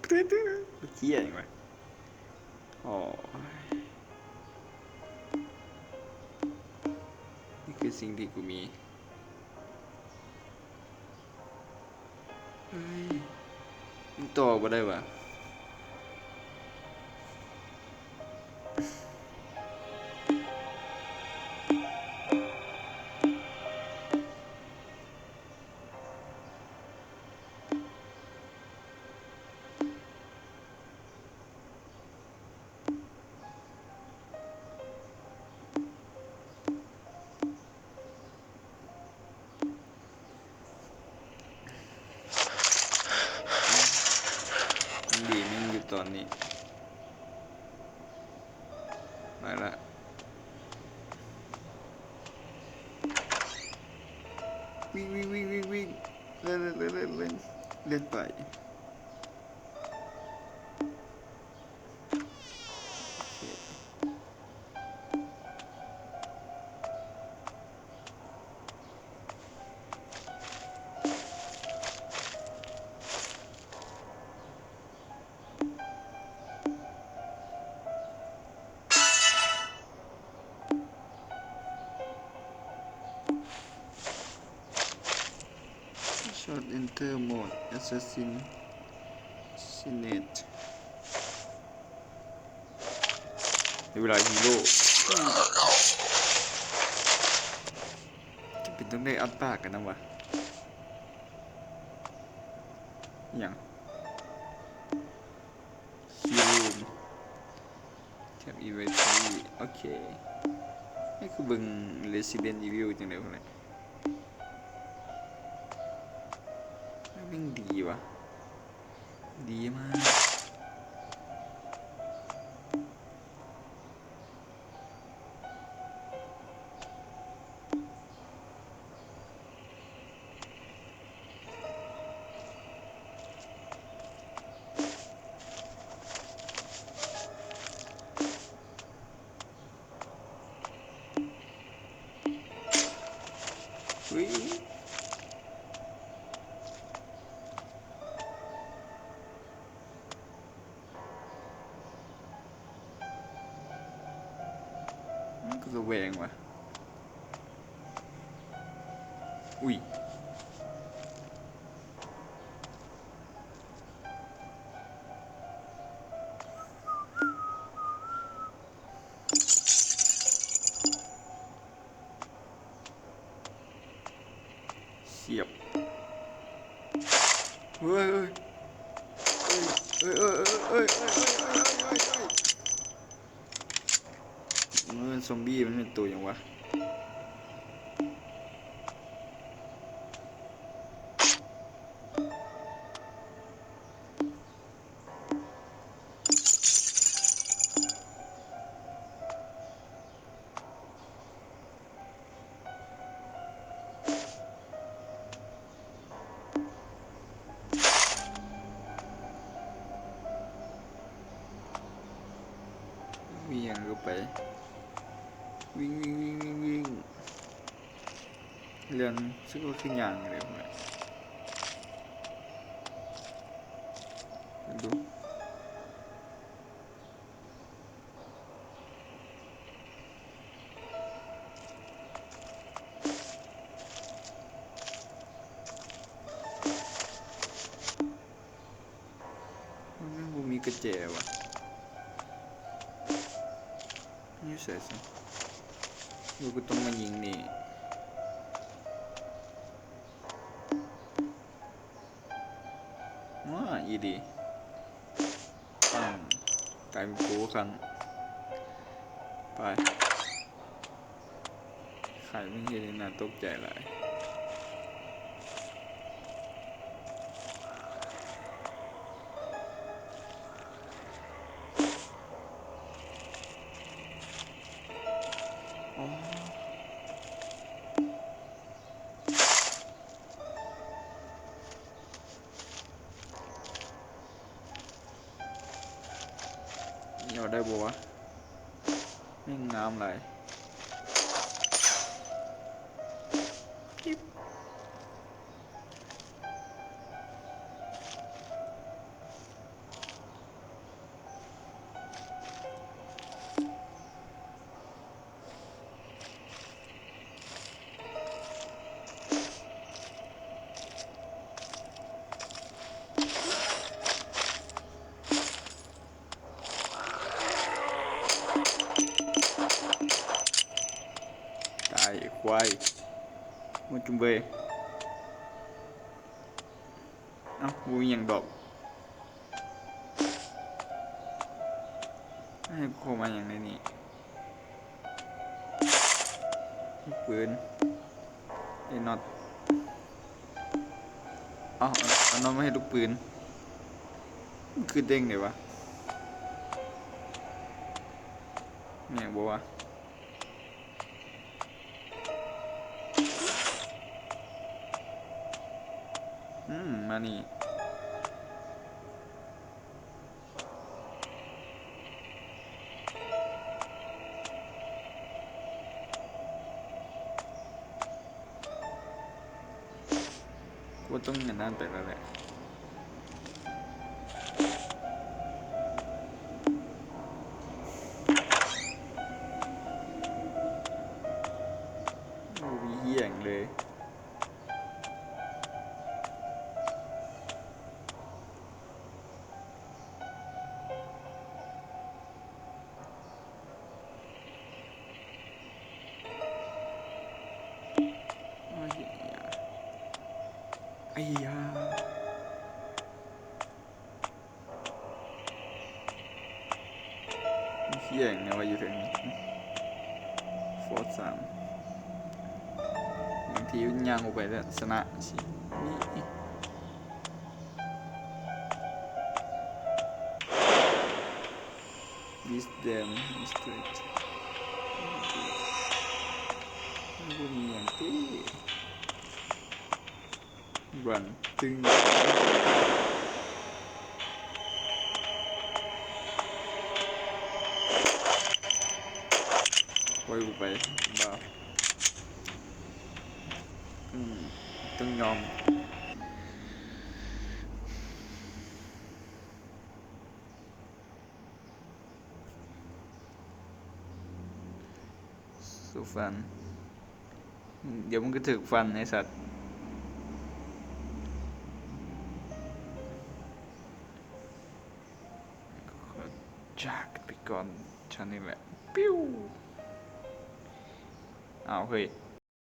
ตื้อเที่ยงวะอ๋อนี่คือสิ่งที่กูมีเฮ้ยมันต่อมาได้ปะดีแม่งอยู่ตอนนี้มาละวิ่งเล่นไปช็อต enter mode assassin Sinet ในเวลาฮีโร่จะเป็นต้องได้อัพปากกันนะวะอย่างฮีโร่แคปอีเวนต์โอเคนี่คือเบิ่ง Resident Evil จังได๋พุ่นแหละแม่งดีวะดีมากเฮ้ยมันก็ระแวงว่ะอุ้ยเสียบเฮ้ยเอ้ยมันซอมบี้มันเป็นตัวอย่างวะมีอย่างก็ไปวิ่งเรื่องซึ่งก็คืออย่างเลยผมเลยดูมันบ่มีกระแจวะนี่ใส่สิดูก็ต้องมายิงนี่ว้าอีดีกลายเป็นโกครั้งไปไข่ไม่เห็นน่าตกใจหลายอ๋อนี่เอาได้บัวะไม่งามเลย ควายมุจุมเบยเอ้ากูมีอย่างดอกให้โคมาอย่างไรนี่ลูกปืนไอ้น็อตเอาน็อตมาให้ลูกปืนมันคือเด้งเลยวะเนี่ยบอกว่ามานี่กูต้องอย่างนั้นไปแล้วแหละโอ้ยเหี้ยงเลยไอ้ยาเหี้ยงเนี่ยว่าอยู่ตรงนี้โฟร์สามบางทีย่างออกไปแล้วชนะสินี่ดิสเดมดิสเตรทกูมีอย่างที่รันตึงปล่อยกูไปบ้าต้องยอมสู้ฟันเดี๋ยวมึงก็ถึกฟันไอ้สัตว์จากไปก่อนฉันนี่แหละปิ้วอ้าวเฮ้ย